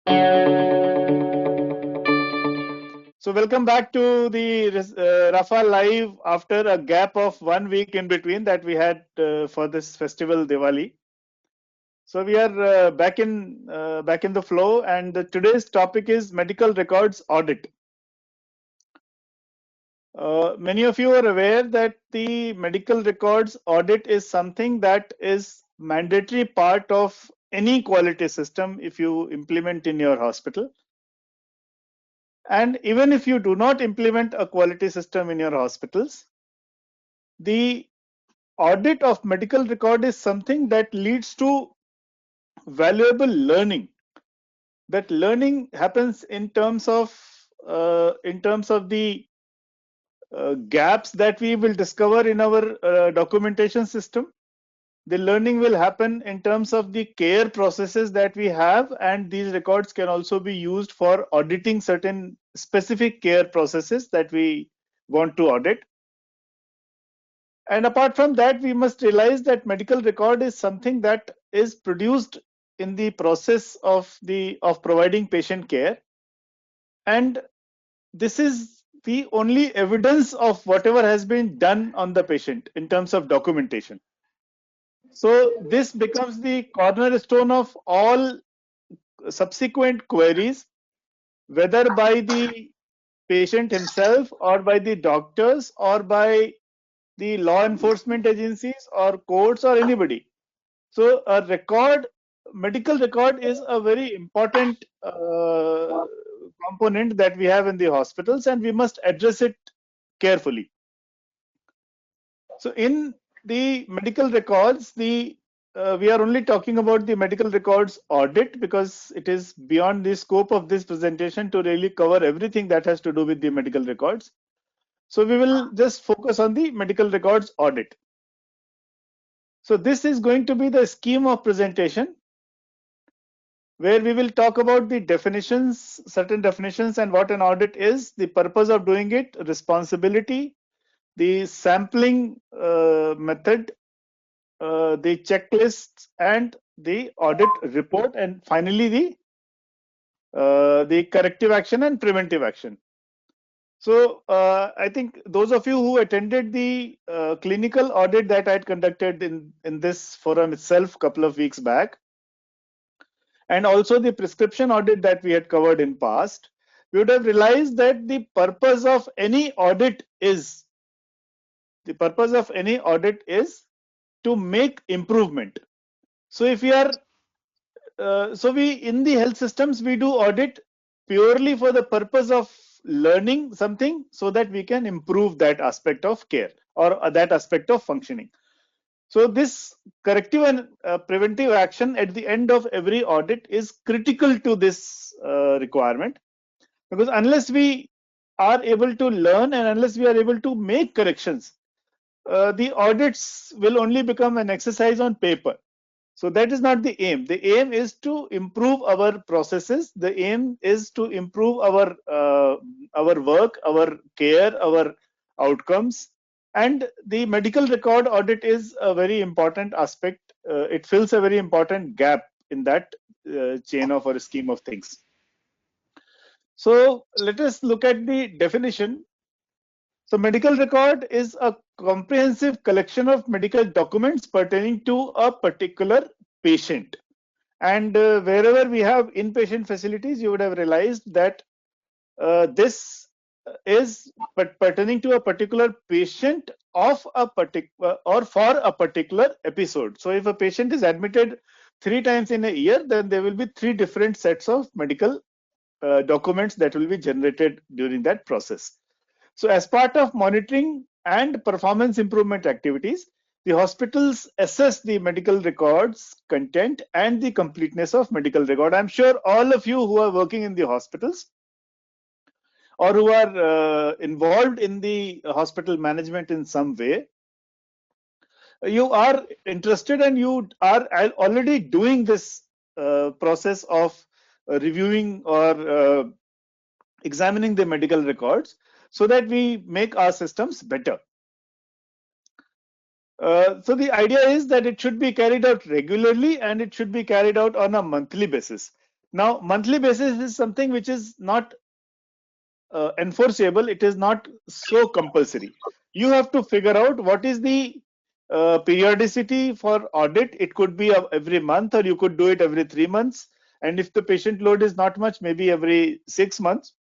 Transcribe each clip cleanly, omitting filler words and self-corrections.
So welcome back to the Rafa Live after a gap of 1 week in between that we had for this festival Diwali. So we are back in the flow, and today's topic is medical records audit. Many of you are aware that the medical records audit is something that is mandatory part of any quality system if you implement in your hospital. And even if you do not implement a quality system in your hospitals, the audit of medical record is something that leads to valuable learning. That learning happens in terms of the gaps that we will discover in our documentation system. The learning will happen in terms of the care processes that we have, and these records can also be used for auditing certain specific care processes that we want to audit. And apart from that, we must realize that medical record is something that is produced in the process of providing patient care, and this is the only evidence of whatever has been done on the patient in terms of documentation. So this becomes the cornerstone of all subsequent queries, whether by the patient himself or by the doctors or by the law enforcement agencies or courts or anybody. So a medical record is a very important component that we have in the hospitals, and we must address it carefully. So in the medical records, we are only talking about the medical records audit because it is beyond the scope of this presentation to really cover everything that has to do with the medical records. So we will just focus on the medical records audit. So this is going to be the scheme of presentation, where we will talk about the definitions, certain definitions, and what an audit is, the purpose of doing it, responsibility, the sampling method, the checklists, and the audit report, and finally the corrective action and preventive action. So I think those of you who attended the clinical audit that I had conducted in this forum itself a couple of weeks back, and also the prescription audit that we had covered in past, we would have realized that the purpose of any audit is to make improvement. So if we are we in the health systems, we do audit purely for the purpose of learning something so that we can improve that aspect of care or that aspect of functioning. So this corrective and preventive action at the end of every audit is critical to this requirement, because unless we are able to learn and unless we are able to make corrections, the audits will only become an exercise on paper. So that is not the aim. The aim is to improve our processes. The aim is to improve our work, our care, our outcomes. And the medical record audit is a very important aspect. It fills a very important gap in that chain of or scheme of things. So let us look at the definition. So medical record is a comprehensive collection of medical documents pertaining to a particular patient. And wherever we have inpatient facilities, you would have realized that this is pertaining to a particular patient of a particular or for a particular episode. So if a patient is admitted 3 times in a year, then there will be 3 different sets of medical documents that will be generated during that process. So as part of monitoring and performance improvement activities, the hospitals assess the medical records content and the completeness of medical record. I'm sure all of you who are working in the hospitals or who are involved in the hospital management in some way, you are interested and you are already doing this process of reviewing or examining the medical records so that we make our systems better. So the idea is that it should be carried out regularly and it should be carried out on a monthly basis. Now, monthly basis is something which is not enforceable. It is not so compulsory. You have to figure out what is the periodicity for audit. It could be every month, or you could do it every 3 months. And if the patient load is not much, maybe every 6 months.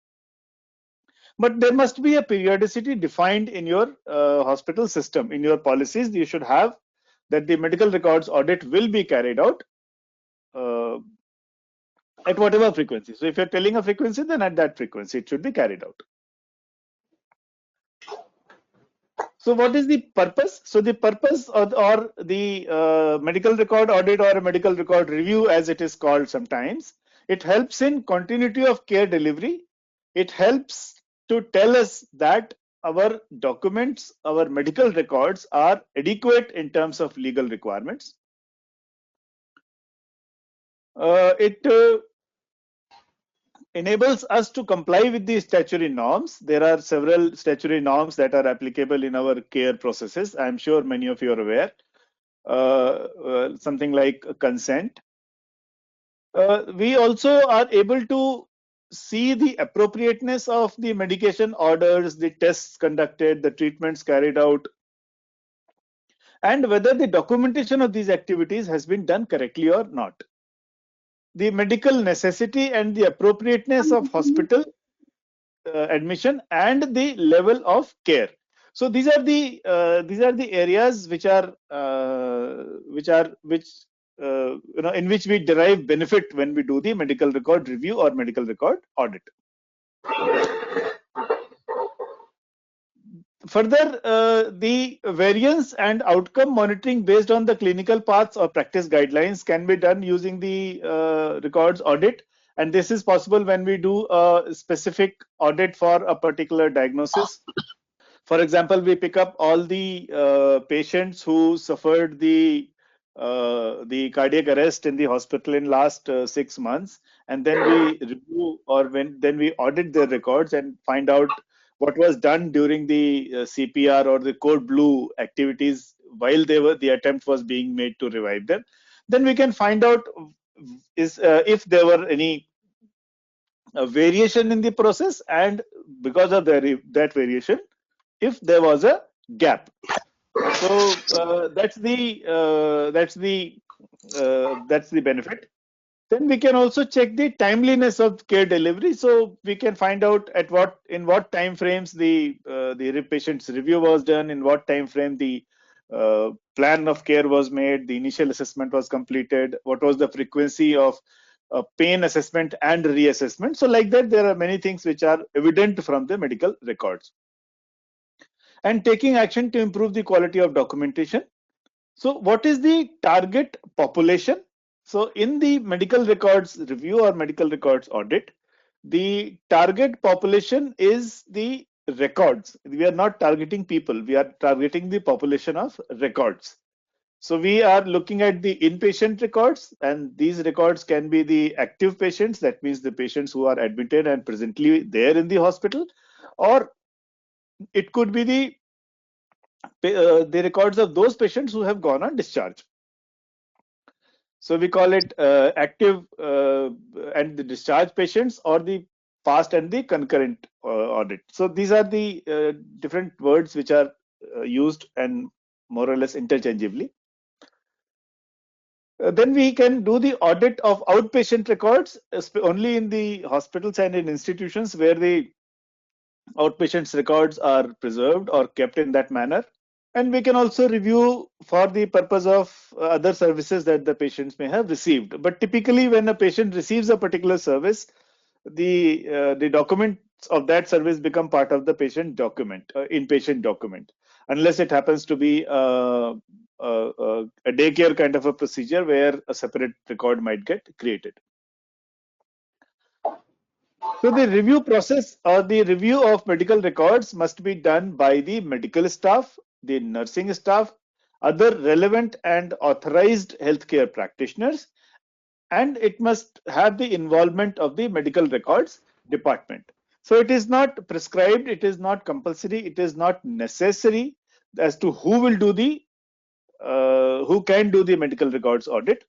But there must be a periodicity defined in your hospital system. In your policies, you should have that the medical records audit will be carried out uh, at whatever frequency. So if you're telling a frequency, then at that frequency it should be carried out. So what is the purpose? So the purpose or the medical record audit, or a medical record review as it is called sometimes, it helps in continuity of care delivery. It helps to tell us that our documents, our medical records are adequate in terms of legal requirements. It enables us to comply with the statutory norms. There are several statutory norms that are applicable in our care processes. I'm sure many of you are aware. Something like consent. We also are able to see the appropriateness of the medication orders, the tests conducted, the treatments carried out, and whether the documentation of these activities has been done correctly or not. The medical necessity and the appropriateness of hospital admission and the level of care. So these are the areas which in which we derive benefit when we do the medical record review or medical record audit. Further, the variance and outcome monitoring based on the clinical paths or practice guidelines can be done using the records audit. And this is possible when we do a specific audit for a particular diagnosis. For example, we pick up all the patients who suffered the cardiac arrest in the hospital in last 6 months, and then we review, or then we audit their records and find out what was done during the CPR or the code blue activities while the attempt was being made to revive them. Then we can find out if there were any variation in the process, and because of that variation, if there was a gap. So that's the benefit. Then we can also check the timeliness of care delivery. So we can find out in what time frames the patient's review was done, in what time frame the plan of care was made, the initial assessment was completed, what was the frequency of pain assessment and reassessment. So like that, there are many things which are evident from the medical records. And taking action to improve the quality of documentation. So what is the target population? So in the medical records review or medical records audit, the target population is the records. We are not targeting people, we are targeting the population of records. So we are looking at the inpatient records, and these records can be the active patients, that means the patients who are admitted and presently there in the hospital, or it could be the records of those patients who have gone on discharge. So we call it active and the discharge patients, or the past and the concurrent audit. So these are the different words which are used and more or less interchangeably. Then we can do the audit of outpatient records only in the hospitals and in institutions where the outpatients records are preserved or kept in that manner. And we can also review for the purpose of other services that the patients may have received. But typically, when a patient receives a particular service, the documents of that service become part of the patient document, inpatient document, unless it happens to be a daycare kind of a procedure where a separate record might get created. So the review process or the review of medical records must be done by the medical staff, the nursing staff, other relevant and authorized healthcare practitioners, and it must have the involvement of the medical records department. So it is not prescribed, it is not compulsory, it is not necessary as to who will do who can do the medical records audit.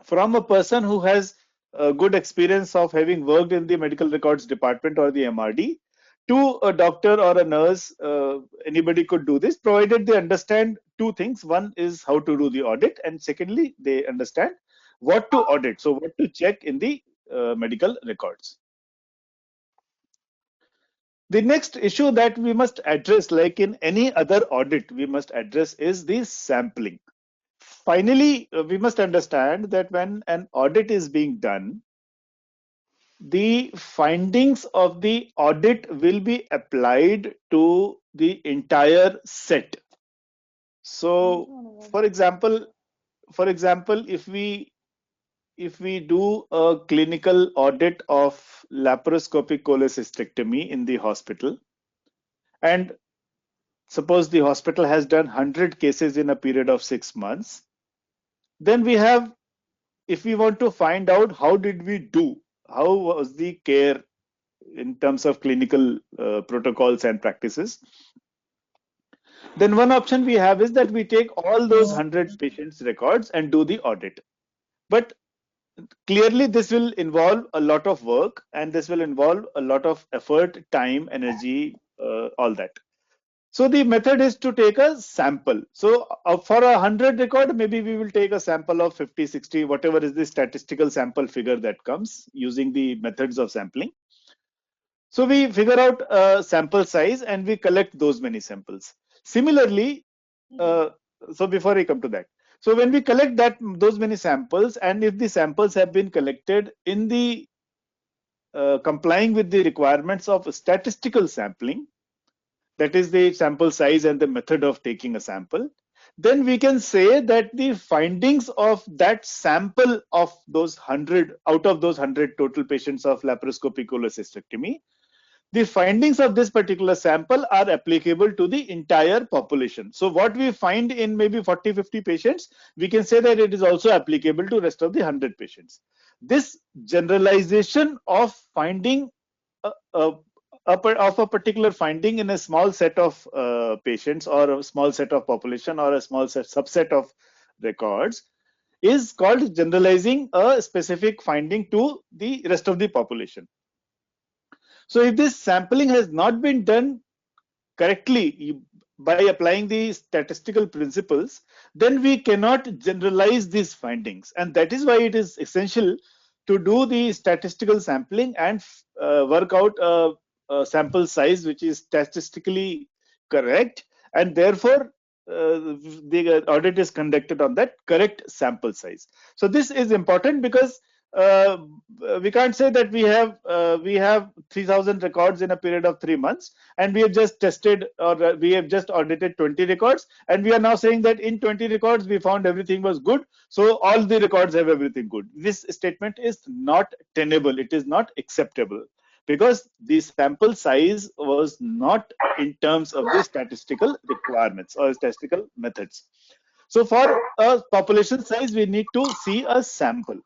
From a person who has a good experience of having worked in the medical records department or the MRD to a doctor or a nurse. Anybody could do this, provided they understand two things. One is how to do the audit, and secondly, they understand what to audit. So what to check in the medical records. The next issue that we must address, like in any other audit, we must address is the sampling. Finally, we must understand that when an audit is being done, the findings of the audit will be applied to the entire set. So, for example, if we do a clinical audit of laparoscopic cholecystectomy in the hospital, and suppose the hospital has done 100 cases in a period of 6 months, then we have, if we want to find out how did we do, how was the care in terms of clinical protocols and practices, then one option we have is that we take all those 100 patients' records and do the audit. But clearly, this will involve a lot of work, and this will involve a lot of effort, time, energy, all that. So the method is to take a sample. So for 100 record, maybe we will take a sample of 50, 60, whatever is the statistical sample figure that comes using the methods of sampling. So we figure out a sample size and we collect those many samples. Similarly, so before I come to that, so when we collect those many samples, and if the samples have been collected in the complying with the requirements of statistical sampling, that is the sample size and the method of taking a sample, then we can say that the findings of that sample of those 100, out of those 100 total patients of laparoscopic cholecystectomy, the findings of this particular sample are applicable to the entire population. So what we find in maybe 40, 50 patients, we can say that it is also applicable to rest of the 100 patients. This generalization of finding of a particular finding in a small set of patients, or a small set of population, or a small subset of records is called generalizing a specific finding to the rest of the population. So if this sampling has not been done correctly by applying the statistical principles, then we cannot generalize these findings. And that is why it is essential to do the statistical sampling and work out a sample size which is statistically correct, and therefore the audit is conducted on that correct sample size. So this is important because we can't say that we have 3,000 records in a period of 3 months, and we have just tested, or we have just audited 20 records, and we are now saying that in 20 records we found everything was good, so all the records have everything good. This statement is not tenable, it is not acceptable, because the sample size was not in terms of the statistical requirements or statistical methods. So for a population size, we need to see a sample.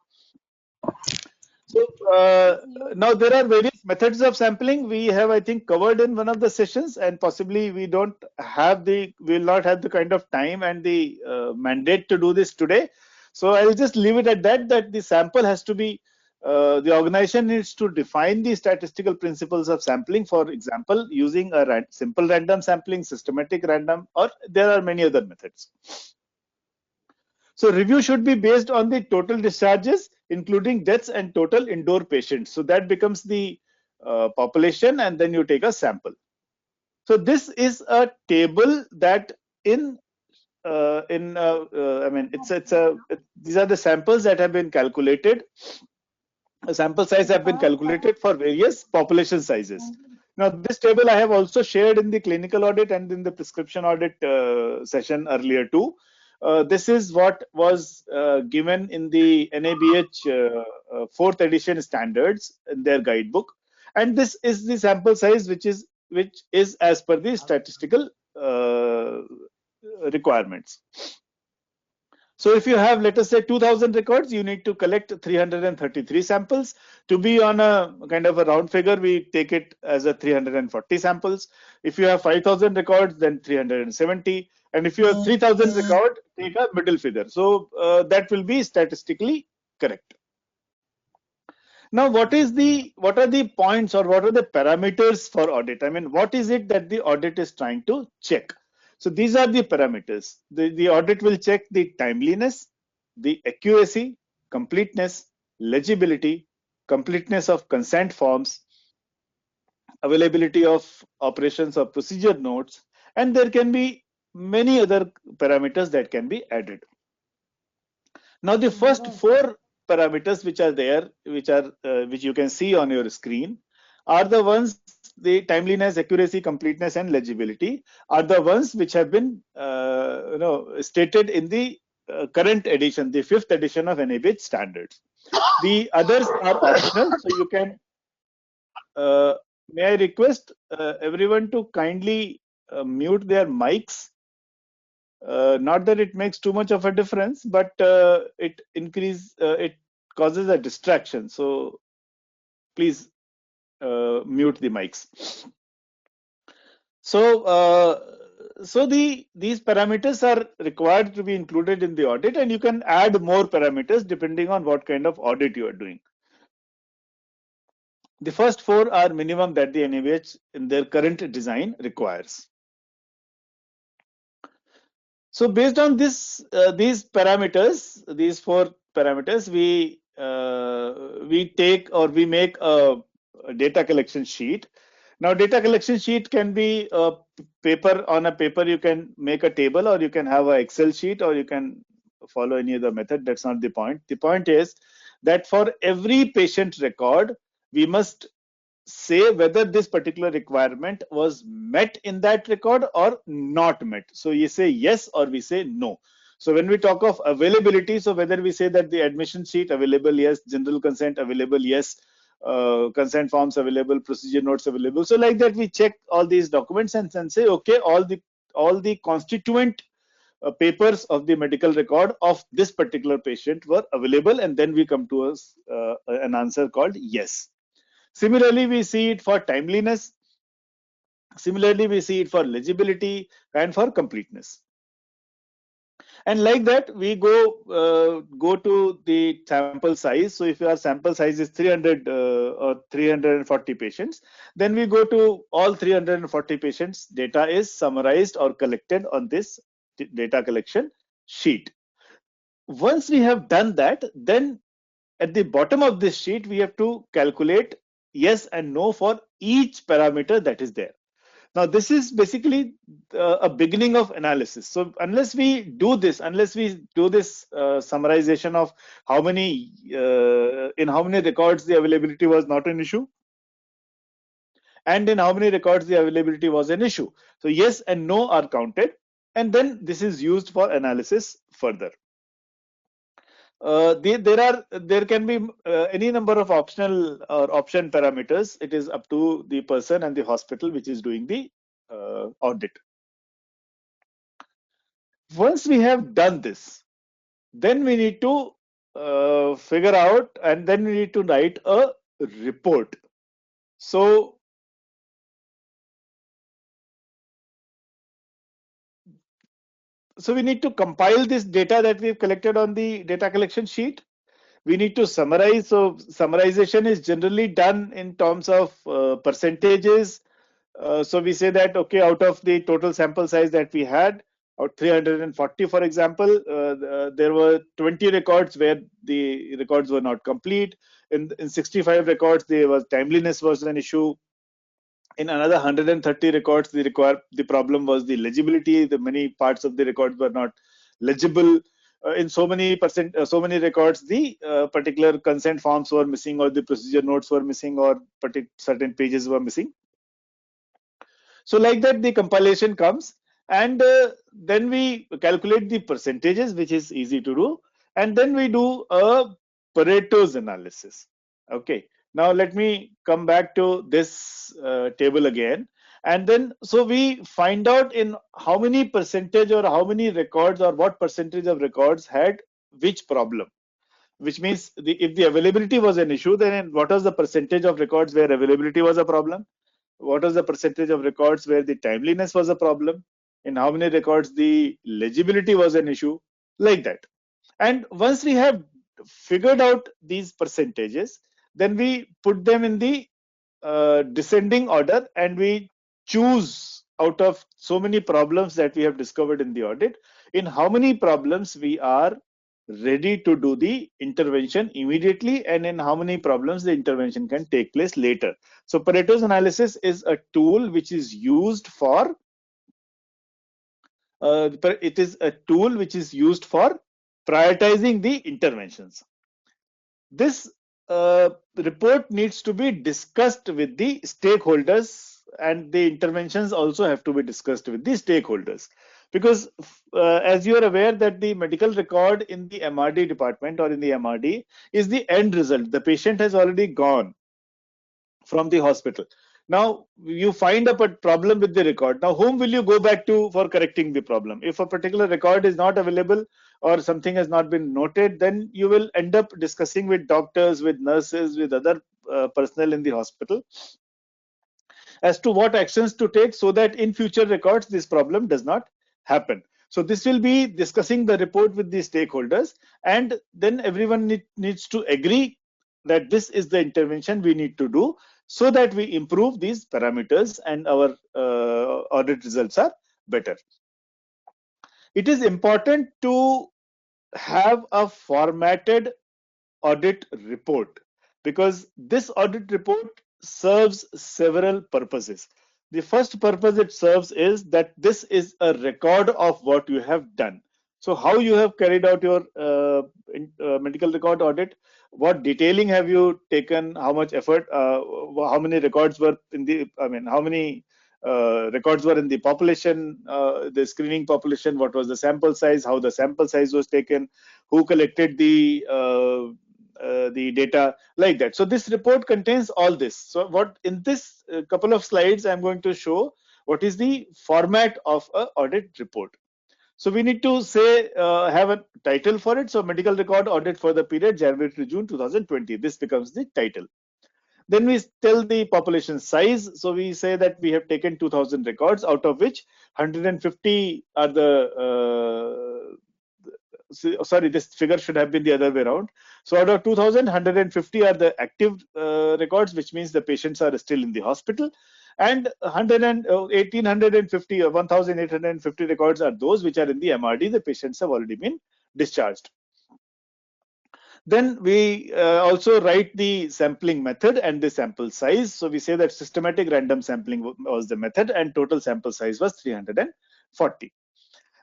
So now there are various methods of sampling we have, I think, covered in one of the sessions, and possibly we will not have the kind of time and the mandate to do this today. So I'll just leave it at that, that the sample has to be, the organization needs to define the statistical principles of sampling, for example, using a simple random sampling, systematic random, or there are many other methods. So review should be based on the total discharges, including deaths and total indoor patients. So that becomes the population, and then you take a sample. So this is a table that these are the samples that have been calculated. A sample size have been calculated for various population sizes. Now this table I have also shared in the clinical audit and in the prescription audit session earlier too. This is what was given in the NABH 4th edition standards in their guidebook, and this is the sample size which is as per the statistical requirements. So if you have, let us say, 2,000 records, you need to collect 333 samples. To be on a kind of a round figure, we take it as a 340 samples. If you have 5,000 records, then 370. And if you have 3,000 record, take a middle figure. So that will be statistically correct. Now, what are the points or what are the parameters for audit? I mean, what is it that the audit is trying to check? So these are the parameters. The audit will check the timeliness, the accuracy, completeness, legibility, completeness of consent forms, availability of operations or procedure notes, and there can be many other parameters that can be added. Now, the first four parameters which are there, which you can see on your screen, are the ones, the timeliness, accuracy, completeness, and legibility are the ones which have been stated in the current edition, the fifth edition of NABH standards. The others are optional, so you can. May I request everyone to kindly mute their mics? Not that it makes too much of a difference, but it causes a distraction. So please mute the mics. So these parameters are required to be included in the audit, and you can add more parameters depending on what kind of audit you are doing. The first four are minimum that the NABH in their current design requires. So based on these parameters, these four parameters, we take or we make a data collection sheet. Now, data collection sheet can be a paper. On a paper, you can make a table, or you can have an Excel sheet, or you can follow any other method. That's not the point. The point is that for every patient record, we must say whether this particular requirement was met in that record or not met. So you say yes or we say no. So when we talk of availability, so whether we say that the admission sheet available, yes, general consent available, yes, consent forms available, procedure notes available. So like that, we check all these documents and then say, okay, all the constituent papers of the medical record of this particular patient were available, and then we come to us an answer called yes. Similarly, we see it for timeliness. Similarly, we see it for legibility and for completeness. And like that, we go to the sample size. So if your sample size is 300 or 340 patients, then we go to all 340 patients. Data is summarized or collected on this data collection sheet. Once we have done that, then at the bottom of this sheet, we have to calculate yes and no for each parameter that is there. Now, this is basically a beginning of analysis. So unless we do this summarization of how many in how many records the availability was not an issue, and in how many records the availability was an issue. So yes and no are counted, and then this is used for analysis further. There can be any number of optional or option parameters. It is up to the person and the hospital which is doing the audit. Once we have done this, then we need to figure out, and then we need to write a report. So we need to compile this data that we've collected on the data collection sheet. We need to summarize. So summarization is generally done in terms of percentages. So we say that, okay, out of the total sample size that we had, out 340, for example, there were 20 records where the records were not complete. In 65 records, timeliness was an issue. In another 130 records, the problem was the legibility. The many parts of the records were not legible. In so many records, the particular consent forms were missing, or the procedure notes were missing, or certain pages were missing. So like that, the compilation comes, and then we calculate the percentages, which is easy to do, and then we do a Pareto's analysis. Okay. Now let me come back to this table again, and then so we find out in how many percentage or how many records or what percentage of records had which problem. Which means if the availability was an issue, then what was the percentage of records where availability was a problem? What was the percentage of records where the timeliness was a problem? In how many records the legibility was an issue? Like that. And once we have figured out these percentages, then we put them in the descending order, and we choose out of so many problems that we have discovered in the audit, in how many problems we are ready to do the intervention immediately, and in how many problems the intervention can take place later. So Pareto's analysis is a tool which is used for it is a tool which is used for prioritizing the interventions. This report needs to be discussed with the stakeholders, and the interventions also have to be discussed with the stakeholders, because as you are aware that the medical record in the MRD department or in the MRD is the end result. The patient has already gone from the hospital. Now you find a problem with the record. Now whom will you go back to for correcting the problem? If a particular record is not available or something has not been noted, then you will end up discussing with doctors, with nurses, with other personnel in the hospital as to what actions to take so that in future records this problem does not happen. So this will be discussing the report with the stakeholders, and then everyone needs to agree that this is the intervention we need to do so that we improve these parameters and our audit results are better. It is important to have a formatted audit report, because this audit report serves several purposes. The first purpose it serves is that this is a record of what you have done. So how you have carried out your medical record audit, what detailing have you taken, how much effort, how many records were in the, how many records were in the population, the screening population, what was the sample size, how the sample size was taken, who collected the data, like that. So this report contains all this. So what in this couple of slides I'm going to show what is the format of a audit report. So we need to say have a title for it. So medical record audit for the period January to June 2020. This becomes the title. Then we tell the population size. So we say that we have taken 2000 records, out of which 150 are the sorry, this figure should have been the other way around. So out of 2000, 150 are the active records, which means the patients are still in the hospital, and 1850 or 1850 records are those which are in the MRD. The patients have already been discharged. Then we also write the sampling method and the sample size. So we say that systematic random sampling was the method and total sample size was 340.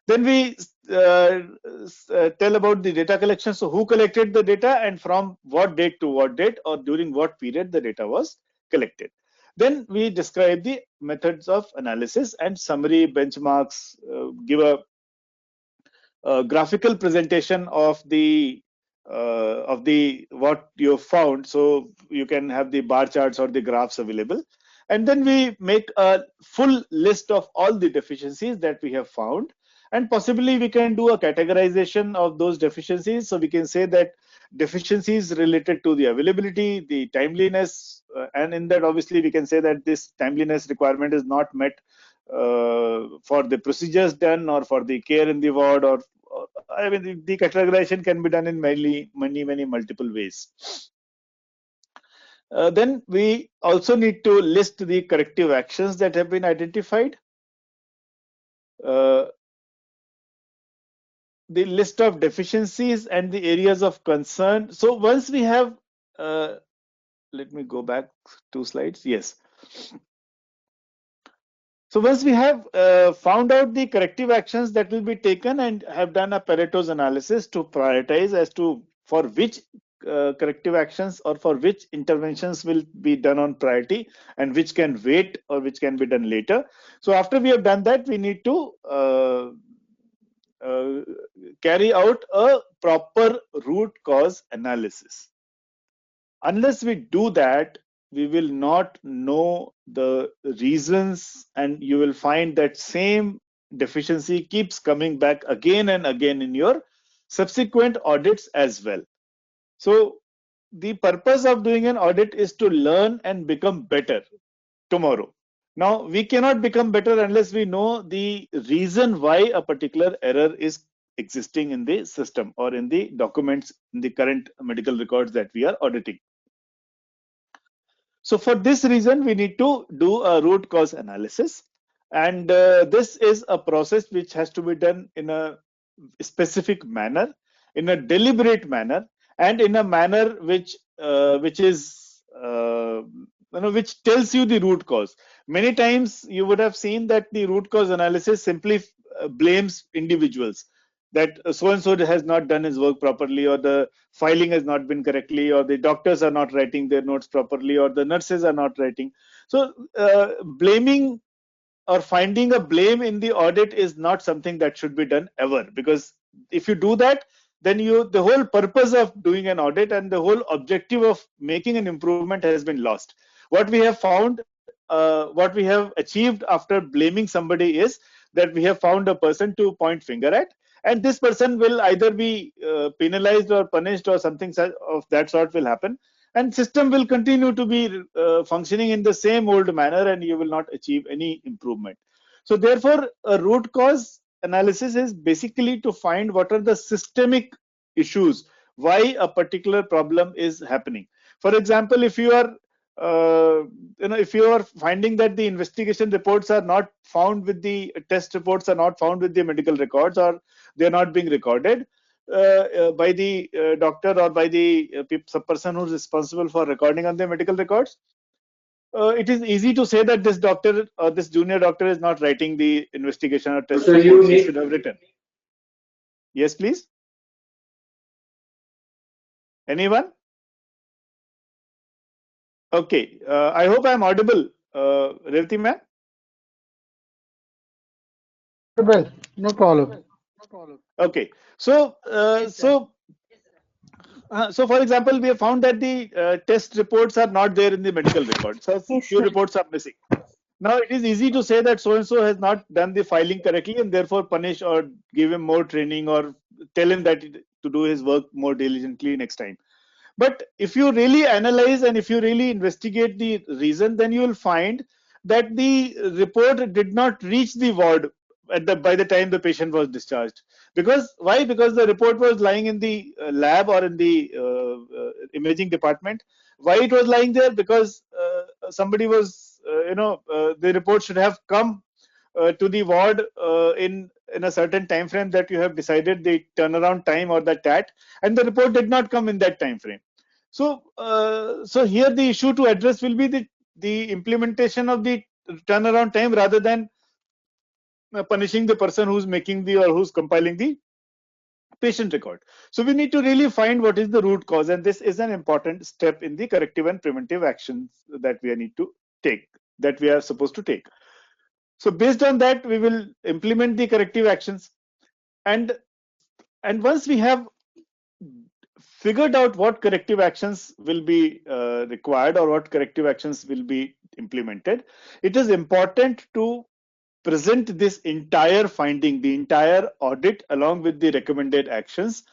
Then we tell about the data collection. So who collected the data and from what date to what date or during what period the data was collected. Then we describe the methods of analysis and summary benchmarks, give a graphical presentation of the what you found, so you can have the bar charts or the graphs available. And then we make a full list of all the deficiencies that we have found, and possibly we can do a categorization of those deficiencies. So we can say that deficiencies related to the availability, the timeliness, and in that obviously we can say that this timeliness requirement is not met for the procedures done or for the care in the ward, or I mean the categorization can be done in many multiple ways. Then we also need to list the corrective actions that have been identified. The list of deficiencies and the areas of concern. So once we have, let me go back 2 slides. Yes. So once we have found out the corrective actions that will be taken and have done a Pareto's analysis to prioritize as to for which corrective actions or for which interventions will be done on priority and which can wait or which can be done later. So after we have done that, we need to carry out a proper root cause analysis. Unless we do that, we will not know the reasons, and you will find that same deficiency keeps coming back again and again in your subsequent audits as well. So the purpose of doing an audit is to learn and become better tomorrow. Now, we cannot become better unless we know the reason why a particular error is existing in the system or in the documents in the current medical records that we are auditing. So for this reason, we need to do a root cause analysis. And this is a process which has to be done in a specific manner, in a deliberate manner, and in a manner which is which tells you the root cause. Many times you would have seen that the root cause analysis simply blames individuals, that so and so has not done his work properly, or the filing has not been correctly, or the doctors are not writing their notes properly, or the nurses are not writing. So blaming or finding a blame in the audit is not something that should be done ever, because if you do that, then the whole purpose of doing an audit and the whole objective of making an improvement has been lost. What we have found, what we have achieved after blaming somebody is that we have found a person to point finger at, and this person will either be penalized or punished, or something of that sort will happen, and system will continue to be functioning in the same old manner, and you will not achieve any improvement. So therefore, a root cause analysis is basically to find what are the systemic issues, why a particular problem is happening. For example, if you are if you are finding that the investigation reports are not found with the test reports, are not found with the medical records, or they are not being recorded by the doctor or by the person who is responsible for recording on the medical records, it is easy to say that this doctor or this junior doctor is not writing the investigation or test So you reports he should need. have written. Yes, please. Anyone? Okay. I hope I am audible, Revati ma'am. Well, no problem. Okay. So, Yes, sir. so for example, we have found that the test reports are not there in the medical records. So Yes, few sir. reports are missing. Now it is easy to say that so and so has not done the filing correctly, and therefore punish or give him more training, or tell him that to do his work more diligently next time. But if you really analyze and if you really investigate the reason, then you will find that the report did not reach the ward by the time the patient was discharged. Because why? Because the report was lying in the lab or in the imaging department. Why it was lying there? Because somebody was, the report should have come to the ward in a certain time frame that you have decided, the turnaround time or the TAT, and the report did not come in that time frame. So, so here the issue to address will be the implementation of the turnaround time, rather than punishing the person who's making the or who's compiling the patient record. So we need to really find what is the root cause, and this is an important step in the corrective and preventive actions that we need to take, that we are supposed to take. So based on that, we will implement the corrective actions, and once we have figured out what corrective actions will be required, or what corrective actions will be implemented, it is important to present this entire finding, the entire audit, along with the recommended actions,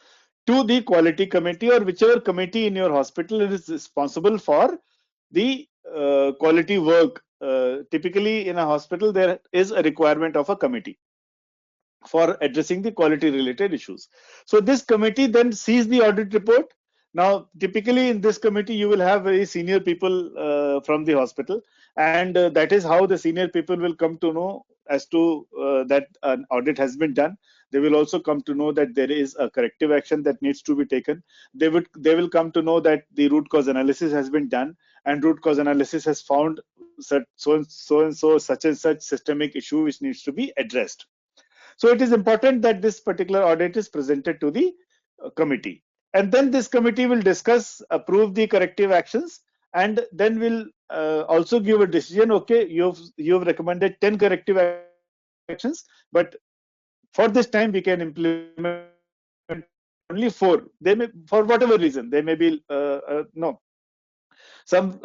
to the quality committee, or whichever committee in your hospital is responsible for the quality work. Typically in a hospital, there is a requirement of a committee for addressing the quality related issues. So this committee then sees the audit report. Now, typically in this committee, you will have very senior people from the hospital, and that is how the senior people will come to know as to that an audit has been done. They will also come to know that there is a corrective action that needs to be taken. They will come to know that the root cause analysis has been done, and root cause analysis has found so and so such and such systemic issue which needs to be addressed. So it is important that this particular audit is presented to the committee, and then this committee will discuss, approve the corrective actions, and then will also give a decision. Okay, you've recommended 10 corrective actions, but for this time we can implement only 4. They may, for whatever reason, they may be no, some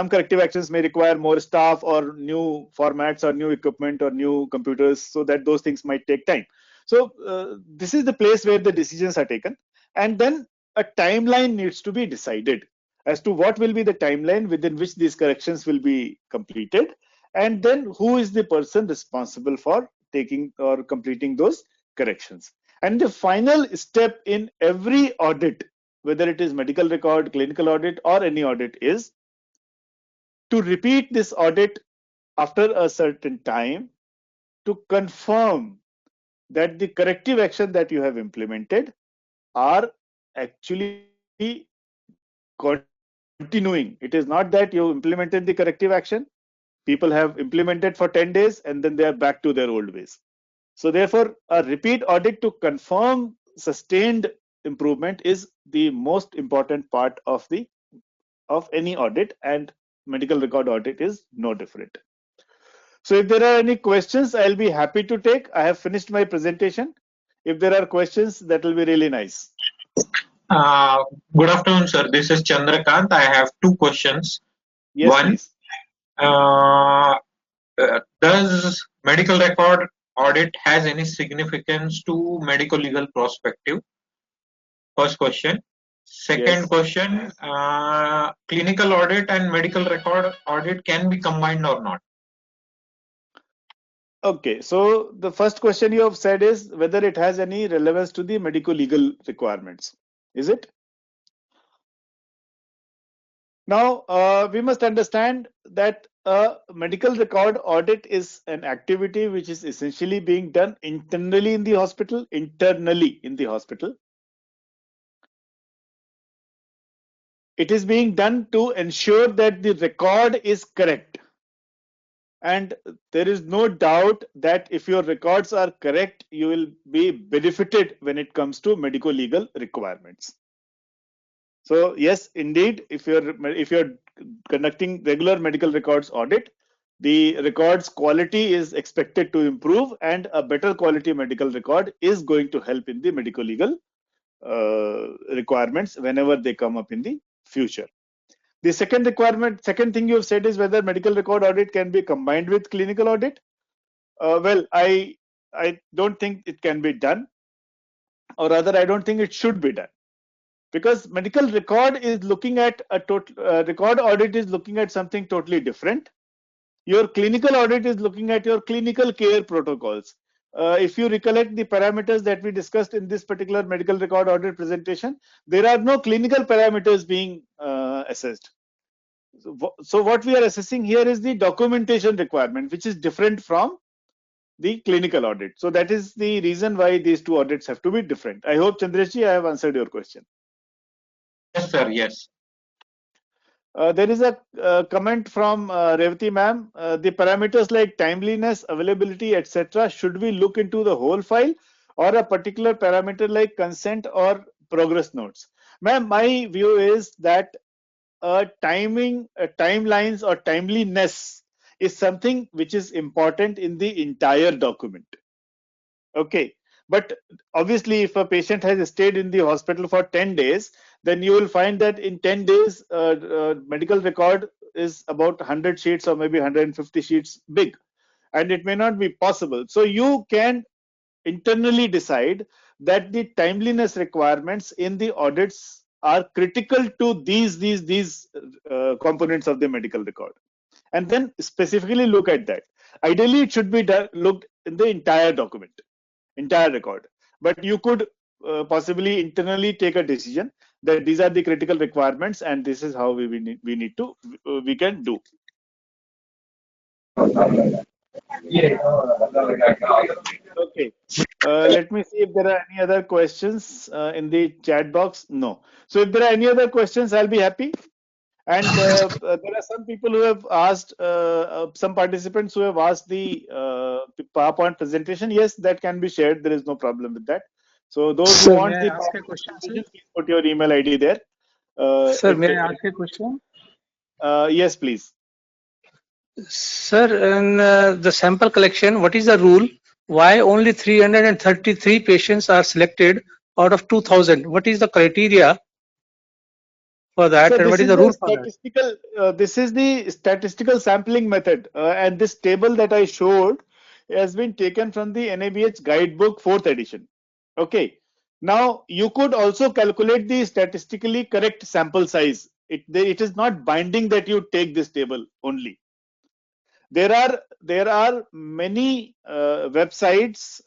corrective actions may require more staff, or new formats, or new equipment, or new computers, so that those things might take time. So this is the place where the decisions are taken, and then a timeline needs to be decided as to what will be the timeline within which these corrections will be completed, and then who is the person responsible for taking or completing those corrections. And the final step in every audit, whether it is medical record, clinical audit, or any audit, is to repeat this audit after a certain time to confirm that the corrective action that you have implemented are actually continuing. It is not that you implemented the corrective action, people have implemented for 10 days and then they are back to their old ways. So therefore, a repeat audit to confirm sustained improvement is the most important part of any audit, and medical record audit is no different. So if there are any questions, I'll be happy to take. I have finished my presentation. If there are questions, that will be really nice. Uh, Good afternoon, sir. This is Chandrakant. I have two questions. Yes, One, please. does medical record audit has any significance to medical legal perspective? First question. Second Yes. question, clinical audit and medical record audit can be combined or not? Okay, so the first question you have said is whether it has any relevance to the medical legal requirements. Is it? Now, we must understand that a medical record audit is an activity which is essentially being done internally in the hospital, It is being done to ensure that the record is correct. And there is no doubt that if your records are correct, you will be benefited when it comes to medical legal requirements. So yes, indeed, if you're conducting regular medical records audit, the records quality is expected to improve, and a better quality medical record is going to help in the medical legal requirements whenever they come up in the future. The second thing you have said is whether medical record audit can be combined with clinical audit. Well, I don't think it can be done, or rather, I don't think it should be done, because medical record is looking at a total record audit is looking at something totally different. Your clinical audit is looking at your clinical care protocols. If you recollect the parameters that we discussed in this particular medical record audit presentation, there are no clinical parameters being assessed. So what we are assessing here is the documentation requirement, which is different from the clinical audit. So that is the reason why these two audits have to be different. I hope, Chandresh, I have answered your question. Yes, sir. Yes. There is a comment from Revati ma'am. The parameters like timeliness, availability, etc. Should we look into the whole file or a particular parameter like consent or progress notes? Ma'am, my view is that timelines or timeliness is something which is important in the entire document. Okay, but obviously if a patient has stayed in the hospital for 10 days, then you will find that in 10 days medical record is about 100 sheets or maybe 150 sheets big, and it may not be possible. So you can internally decide that the timeliness requirements in the audits are critical to these components of the medical record, and then specifically look at that. Ideally, it should be looked in the entire document, entire record, but you could possibly internally take a decision that these are the critical requirements and this is how we can do. Okay, let me see if there are any other questions in the chat box. No. So if there are any other questions, I'll be happy. And there are some people who have asked, some participants who have asked the PowerPoint presentation. Yes, that can be shared. There is no problem with that. So those who Sir, want may the I ask a PowerPoint question, sir? presentation, please put your email ID there. Sir, may I ask a question? Yes, please. Sir, in the sample collection, what is the rule? Why only 333 patients are selected out of 2000? What is the criteria for that, So and what this is is the the rule for that? statistical sampling method, and this table that I showed has been taken from the NABH guidebook 4th edition. Okay. Now you could also calculate the statistically correct sample size. It is not binding that you take this table only. There are many websites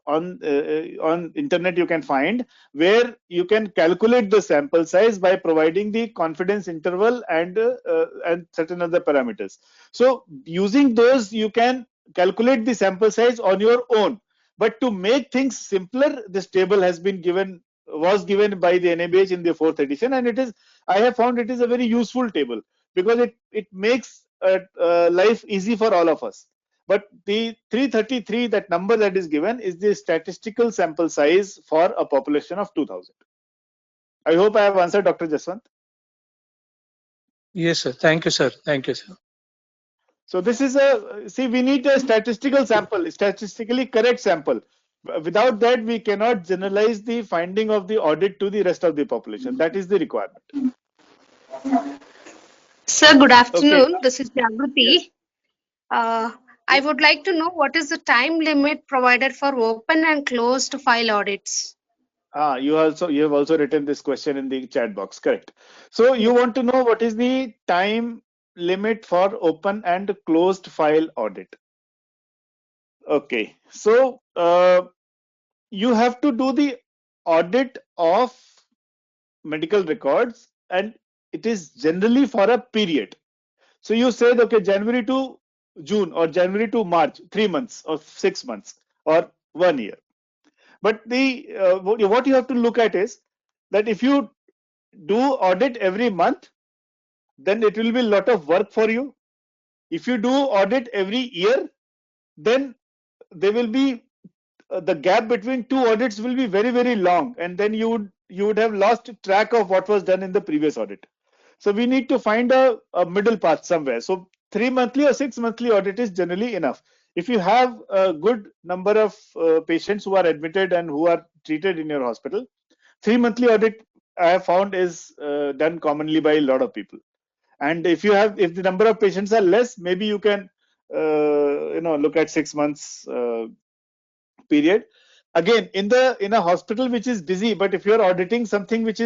on internet you can find, where you can calculate the sample size by providing the confidence interval and certain other parameters. So using those you can calculate the sample size on your own. But to make things simpler, this table was given by the NABH in the 4th edition, and I have found it is a very useful table, because it makes life easy for all of us. But the 333, that number that is given, is the statistical sample size for a population of 2000. I hope I have answered, Dr. Jaswant. Yes, sir. Thank you, sir. Thank you, sir. So this is we need a statistical sample, statistically correct sample. Without that, we cannot generalize the finding of the audit to the rest of the population. That is the requirement. Sir, good afternoon. Okay. This is Jagruti. Yes. I would like to know what is the time limit provided for open and closed file audits. You have also written this question in the chat box, correct? So you want to know what is the time limit for open and closed file audit. Okay, so you have to do the audit of medical records, and it is generally for a period. So you said, okay, January to June or January to March, 3 months or 6 months or 1 year. But what you have to look at is that if you do audit every month, then it will be a lot of work for you. If you do audit every year, then there will be the gap between two audits will be very, very long, and then you would have lost track of what was done in the previous audit. So we need to find a middle path somewhere. So 3 monthly or 6 monthly audit is generally enough. If you have a good number of patients who are admitted and who are treated in your hospital, 3 monthly audit I have found is done commonly by a lot of people. And if the number of patients are less, maybe you can look at 6 months period. Again, in a hospital which is busy, but if you are auditing something which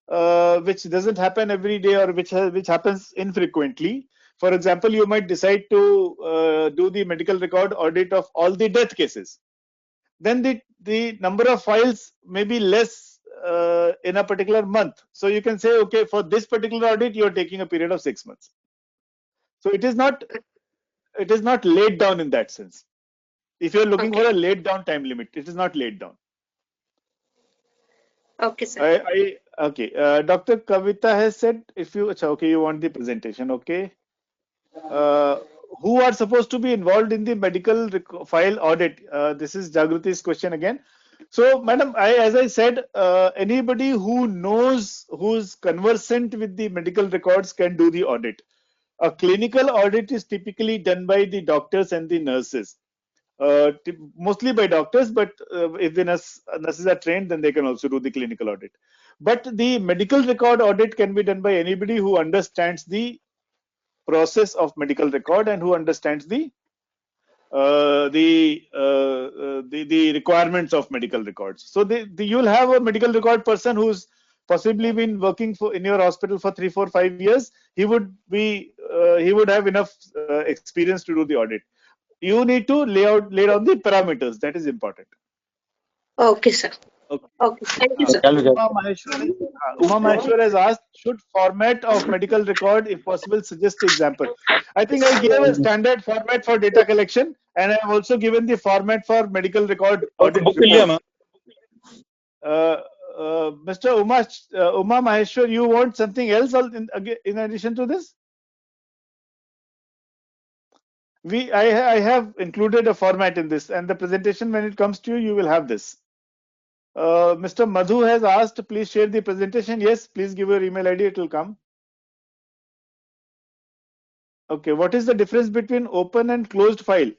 doesn't happen every day, or which happens infrequently, for example, you might decide to do the medical record audit of all the death cases. Then the number of files may be less in a particular month. So you can say, okay, for this particular audit, you are taking a period of 6 months. So it is not laid down in that sense. If you are looking for a laid down time limit, it is not laid down. Okay, sir. Okay. Dr. Kavita has said, you want the presentation, okay. Who are supposed to be involved in the medical file audit? This is Jagruti's question again. So, madam, as I said, anybody who's conversant with the medical records can do the audit. A clinical audit is typically done by the doctors and the nurses. Mostly by doctors, but if the nurses are trained, then they can also do the clinical audit. But the medical record audit can be done by anybody who understands the process of medical record and who understands the requirements of medical records. So you'll have a medical record person who's possibly been working in your hospital for 3, 4, 5 years. He would have enough experience to do the audit. You need to lay down the parameters. That is important. Okay, sir. Okay. Thank you, sir. Uma Maheshwar has asked, should format of medical record, if possible, suggest the example? I think I gave a standard format for data collection, and I have also given the format for medical record audit report. Mr. Uma Maheshwar, you want something else in addition to this? I have included a format in this, and the presentation, when it comes to you, you will have this. Mr. Madhu has asked, please share the presentation. Yes, please give your email ID, it will come. Okay, what is the difference between open and closed file?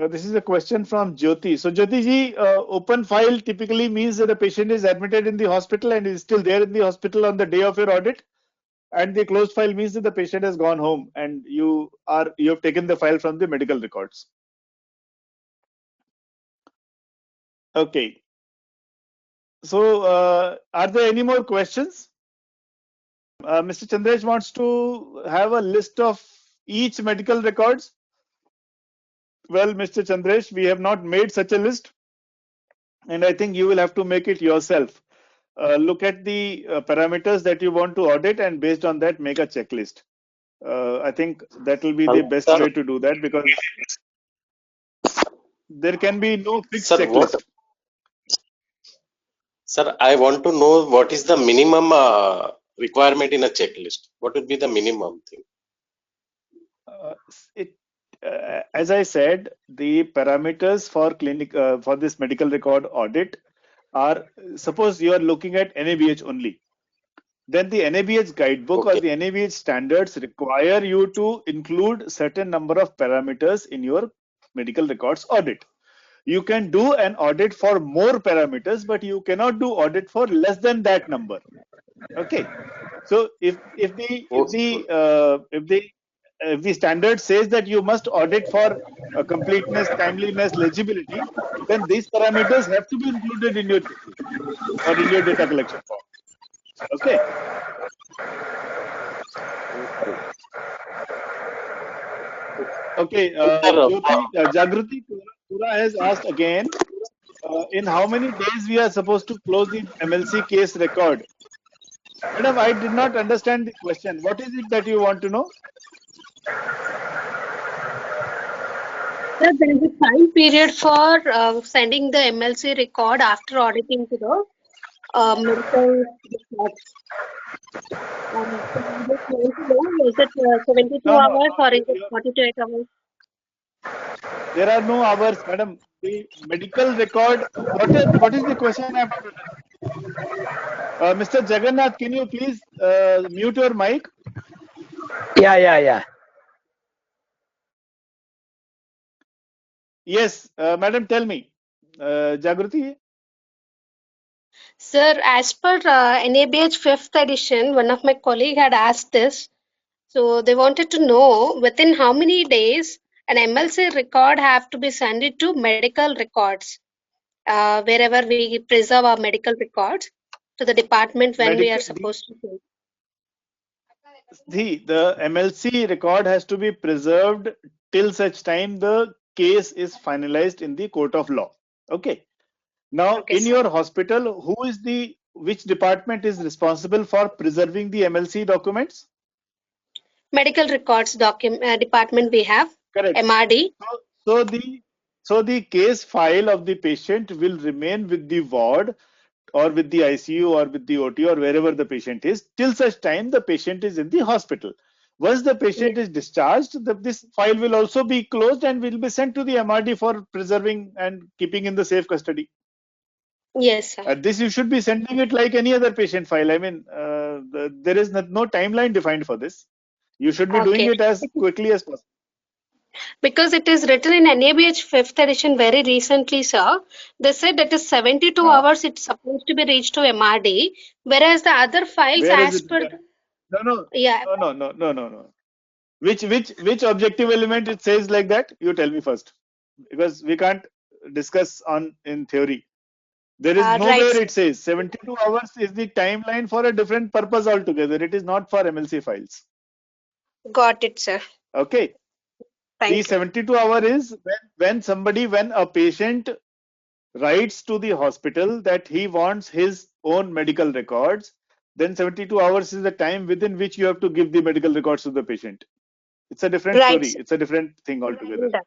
This is a question from Jyoti. So Jyoti ji, open file typically means that the patient is admitted in the hospital and is still there in the hospital on the day of your audit. And the closed file means that the patient has gone home and you have taken the file from the medical records. Okay. So are there any more questions? Mr. Chandresh wants to have a list of each medical records. Well, Mr. Chandresh, we have not made such a list. and I think you will have to make it yourself. Look at the parameters that you want to audit, and based on that, make a checklist. I think that will be the best Sir, way to do that, because there can be no fixed sir, what, checklist. sir, I want to know what is the minimum requirement in a checklist. What would be the minimum thing? Uh, it, as I said, the parameters for for this medical record audit are, suppose you are looking at NABH only. Then the NABH guidebook or Okay. the NABH standards require you to include certain number of parameters in your medical records audit. You can do an audit for more parameters, but you cannot do audit for less than that number. Okay. So if the standard says that you must audit for completeness, timeliness, legibility, then these parameters have to be included in your checklist or in your data collection form. Okay. Okay. Jagruti Pura has asked again, in how many days we are supposed to close the MLC case record? Madam, I did not understand the question. What is it that you want to know? Sir, there is a time period for sending the MLC record after auditing to the medical records. So I just want to know, is it 72 No, no, hours no. or is it 48 hours? There are no hours, madam. The medical record. What is the question? I have not understood. Mr. Jagannath, can you please mute your mic? Yeah. Yes, madam, tell me. Jagruti. Sir, as per NABH 5th edition, one of my colleague had asked this. So they wanted to know within how many days an MLC record have to be sent it to medical records, wherever we preserve our medical records, to the department when we are Medical. supposed to do. The MLC record has to be preserved till such time the case is finalized in the court of law. Okay. Now, Okay, in sir. your hospital, which department is responsible for preserving the MLC documents? Medical records department we have, Correct. MRD. So, so the so the case file of the patient will remain with the ward or with the ICU or with the OT or wherever the patient is till such time the patient is in the hospital. Once the patient is discharged, this file will also be closed and will be sent to the MRD for preserving and keeping in the safe custody. Yes, sir. This you should be sending it like any other patient file. I mean, there is no timeline defined for this. You should be doing Okay. it as quickly as possible. Because it is written in NABH 5th edition very recently, sir. They said that is 72 hours it's supposed to be reached to MRD, whereas the other files Where is as it per written? No. yeah, Which objective element it says like that? You tell me first, because we can't discuss on in theory. There is right, nowhere sir. it says 72 hours is the timeline for a different purpose altogether. It is not for MLC files. Got it, sir. Okay. The Thank you. 72-hour is when a patient writes to the hospital that he wants his own medical records, then 72 hours is the time within which you have to give the medical records to the patient. It's a different Right, story. sir. It's a different thing altogether. Done.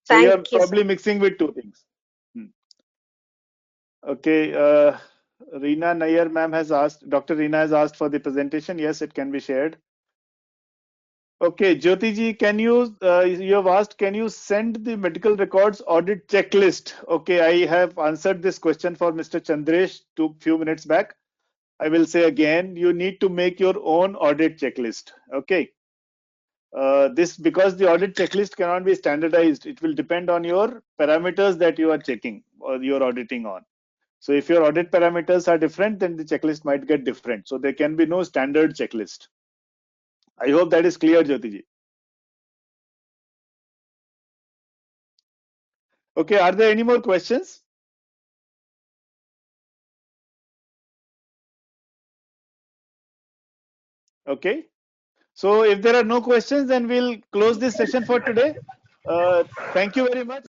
So you are Thank you, sir. probably mixing with two things. Okay. Reena Nair ma'am has asked, Dr. Reena has asked for the presentation. Yes, it can be shared. Okay, Jyoti ji, you have asked, can you send the medical records audit checklist? Okay, I have answered this question for Mr. Chandresh few minutes back. I will say again, you need to make your own audit checklist. Okay. This because the audit checklist cannot be standardized. It will depend on your parameters that you are checking or you're auditing on. So if your audit parameters are different, then the checklist might get different. So there can be no standard checklist. I hope that is clear, Jyoti ji. Okay, are there any more questions? Okay. So if there are no questions, then we'll close this session for today. Thank you very much.